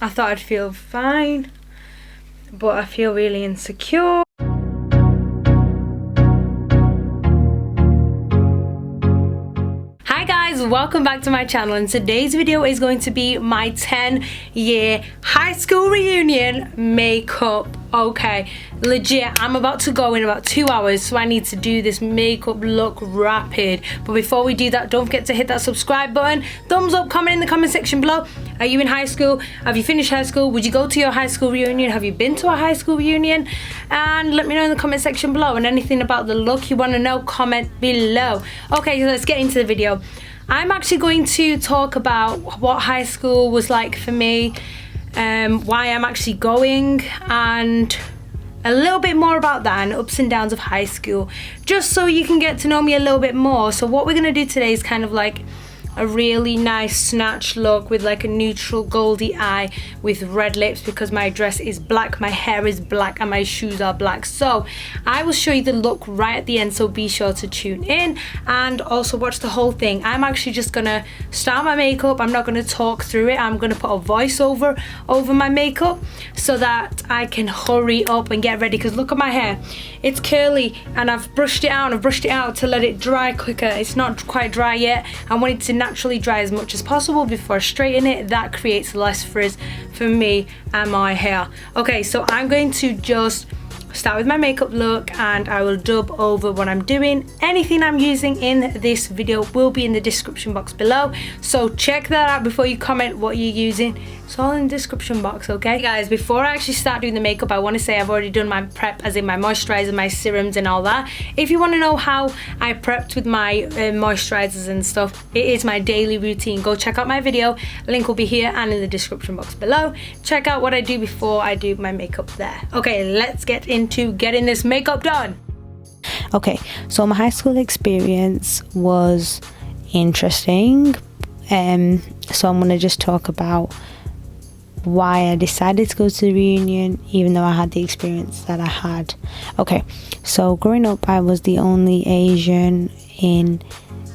I thought I'd feel fine, but I feel really insecure. Hi guys, welcome back to my channel, and today's video is going to be my 10-year high school reunion makeup. Okay, legit, I'm about to go in about 2 hours, so I need to do this makeup look rapid. But before we do that, don't forget to hit that subscribe button, thumbs up, comment in the comment section below. Are you in high school? Have you finished high school? Would you go to your high school reunion? Have you been to a high school reunion? And let me know in the comment section below, and anything about the look you want to know, comment below. Okay, so let's get into the video. I'm actually going to talk about what high school was like for me, why I'm actually going, and a little bit more about that and ups and downs of high school, just so you can get to know me a little bit more. So what we're going to do today is kind of like a really nice snatch look with like a neutral goldy eye with red lips, because my dress is black, my hair is black, and my shoes are black. So I will show you the look right at the end, so be sure to tune in and also watch the whole thing. I'm actually just gonna start my makeup. I'm not gonna talk through it. I'm gonna put a voiceover over my makeup so that I can hurry up and get ready, because look at my hair, it's curly and I've brushed it out. I've brushed it out to let it dry quicker. It's not quite dry yet. I want it to naturally dry as much as possible before I straighten it. That creates less frizz for me and my hair. Okay, so I'm going to just start with my makeup look, and I will dub over what I'm doing. Anything I'm using in this video will be in the description box below, so check that out before you comment what you're using. It's all in the description box. Okay guys, before I actually start doing the makeup, I want to say I've already done my prep, as in my moisturizer, my serums and all that. If you want to know how I prepped with my moisturizers and stuff, it is my daily routine. Go check out my video, link will be here and in the description box below. Check out what I do before I do my makeup there. Okay, let's get into getting this makeup done. Okay, so my high school experience was interesting, so I'm going to just talk about why I decided to go to the reunion, even though I had the experience that I had. Okay, so growing up, I was the only Asian in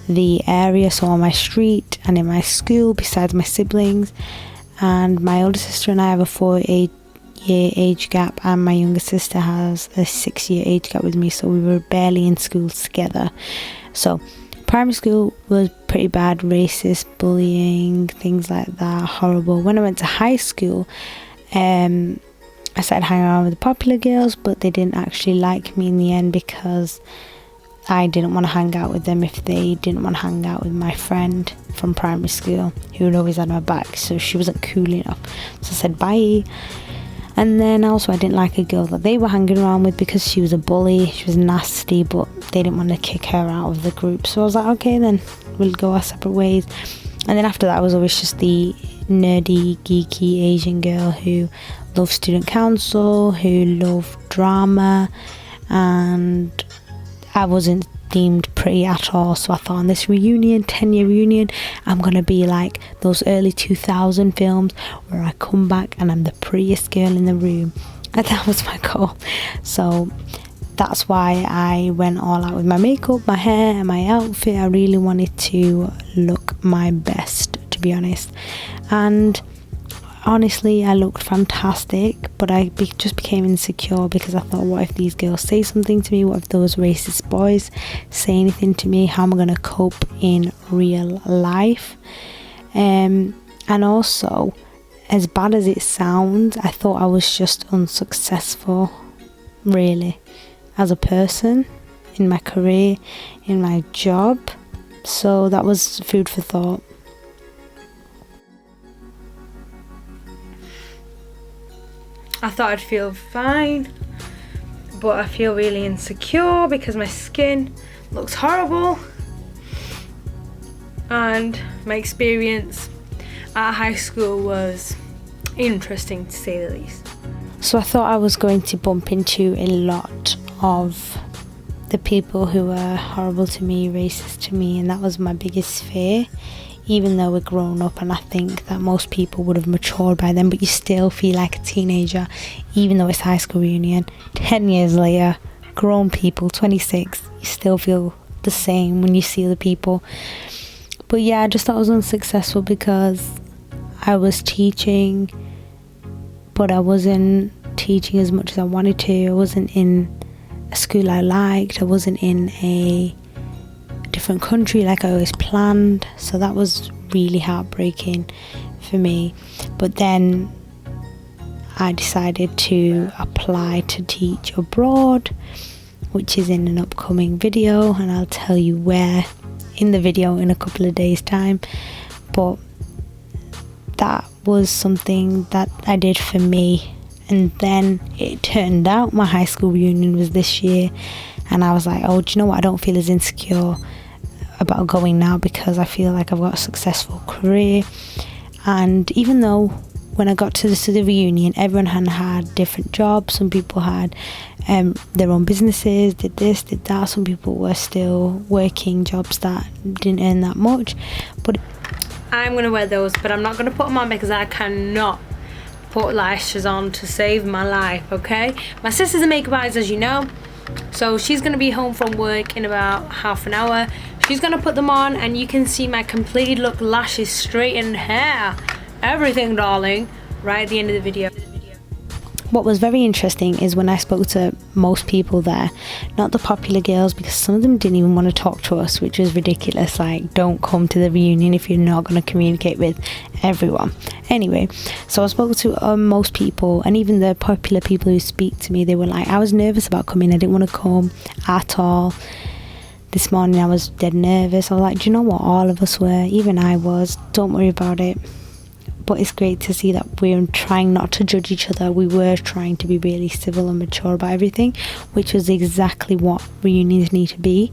the area, so on my street and in my school, besides my siblings. And my older sister and I have a 4-year age gap, and my younger sister has a 6-year age gap with me, so we were barely in school together. So primary school was pretty bad, racist, bullying, things like that, horrible. When I went to high school, I started hanging around with the popular girls, but they didn't actually like me in the end, because I didn't want to hang out with them if they didn't want to hang out with my friend from primary school, who had always had my back, so she wasn't cool enough. So I said bye. And then also I didn't like a girl that they were hanging around with, because she was a bully, she was nasty, but they didn't want to kick her out of the group. So I was like, okay, then we'll go our separate ways. And then after that, I was always just the nerdy, geeky Asian girl who loved student council, who loved drama, and I wasn't deemed pretty at all. So I thought, on this reunion, 10-year reunion, I'm gonna be like those early 2000 films where I come back and I'm the prettiest girl in the room, and that was my goal. So that's why I went all out with my makeup, my hair and my outfit. I really wanted to look my best, to be honest, and honestly I looked fantastic, but I just became insecure, because I thought, what if these girls say something to me? What if those racist boys say anything to me? How am I going to cope in real life? And also, as bad as it sounds, I thought I was just unsuccessful, really, as a person, in my career, in my job. So that was food for thought. I thought I'd feel fine, but I feel really insecure because my skin looks horrible, and my experience at high school was interesting, to say the least. So I thought I was going to bump into a lot of the people who were horrible to me, racist to me, and that was my biggest fear. Even though we're grown up, and I think that most people would have matured by then, but you still feel like a teenager, even though it's high school reunion. 10 years later, grown people, 26, you still feel the same when you see other people. But yeah, I just thought I was unsuccessful because I was teaching but I wasn't teaching as much as I wanted to. I wasn't in a school I liked. I wasn't in a different country like I always planned, so that was really heartbreaking for me. But then I decided to apply to teach abroad, which is in an upcoming video, and I'll tell you where in the video in a couple of days time. But that was something that I did for me, and then it turned out my high school reunion was this year, and I was like, oh, do you know what, I don't feel as insecure about going now because I feel like I've got a successful career. And even though when I got to the reunion, everyone had different jobs. Some people had their own businesses, did this, did that. Some people were still working jobs that didn't earn that much. But I'm going to wear those, but I'm not going to put them on because I cannot put lashes on to save my life, okay? My sister's a makeup artist, as you know, so she's going to be home from work in about half an hour. She's going to put them on, and you can see my completed look, lashes, straightened hair, everything, darling, right at the end of the video. what was very interesting is when I spoke to most people there, not the popular girls, because some of them didn't even want to talk to us, which was ridiculous. Like, don't come to the reunion if you're not going to communicate with everyone. Anyway, so I spoke to most people, and even the popular people who speak to me, they were like, I was nervous about coming, I didn't want to come at all. This morning I was dead nervous. I was like, do you know what, all of us were, even I was, don't worry about it. But it's great to see that we're trying not to judge each other. We were trying to be really civil and mature about everything, which was exactly what reunions need to be.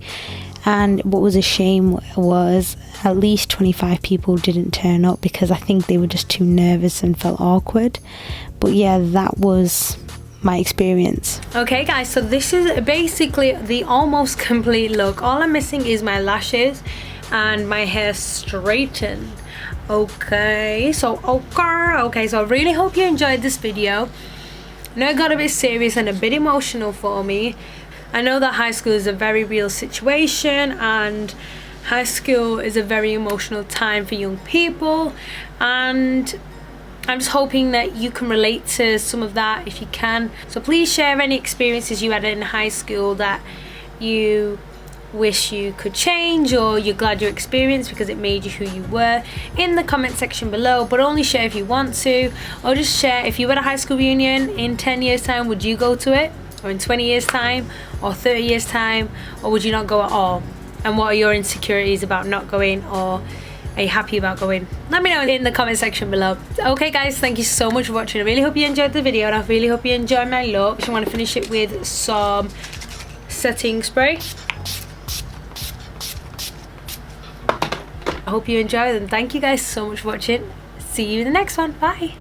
And what was a shame was at least 25 people didn't turn up because I think they were just too nervous and felt awkward. But yeah, that was my experience. Okay guys, so this is basically the almost complete look. All I'm missing is my lashes and my hair straightened. Okay, so I really hope you enjoyed this video. I know it got a bit serious and a bit emotional for me. I know that high school is a very real situation, and high school is a very emotional time for young people, and I'm just hoping that you can relate to some of that if you can. So please share any experiences you had in high school that you wish you could change, or you're glad you experienced because it made you who you were, in the comment section below. But only share if you want to, or just share if you were at a high school reunion in 10 years time, would you go to it? Or in 20 years time, or 30 years time, or would you not go at all? And what are your insecurities about not going, or are you happy about going? Let me know in the comment section below. Okay guys, thank you so much for watching. I really hope you enjoyed the video, and I really hope you enjoyed my look. I want to finish it with some setting spray. I hope you enjoyed them. Thank you guys so much for watching. See you in the next one. Bye.